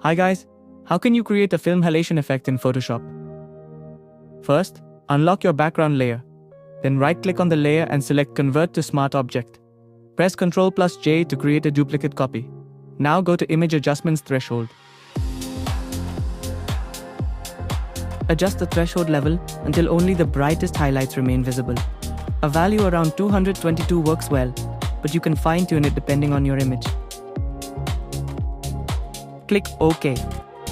Hi guys, how can you create a film halation effect in Photoshop? First, unlock your background layer. Then right-click on the layer and select Convert to Smart Object. Press Ctrl+J to create a duplicate copy. Now go to Image Adjustments Threshold. Adjust the threshold level until only the brightest highlights remain visible. A value around 222 works well, but you can fine-tune it depending on your image. Click OK.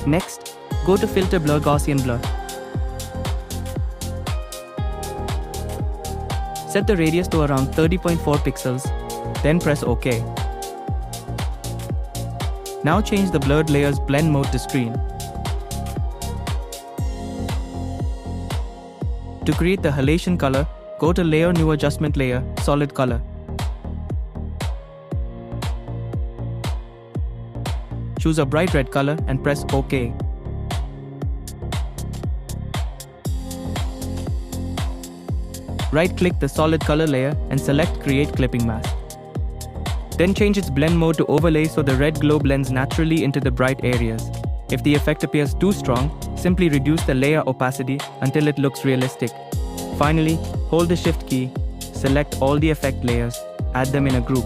Next, go to Filter Blur Gaussian Blur. Set the radius to around 30.4 pixels, then press OK. Now change the blurred layer's blend mode to screen. To create the halation color, go to Layer New Adjustment Layer, Solid Color. Choose a bright red color and press OK. Right-click the solid color layer and select Create Clipping Mask. Then change its blend mode to overlay so the red glow blends naturally into the bright areas. If the effect appears too strong, simply reduce the layer opacity until it looks realistic. Finally, hold the Shift key, select all the effect layers, add them in a group.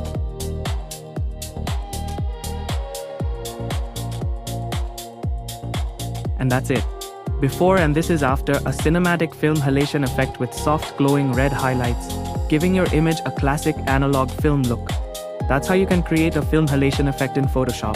And that's it. Before and this is after a cinematic film halation effect with soft glowing red highlights, giving your image a classic analog film look. That's how you can create a film halation effect in Photoshop.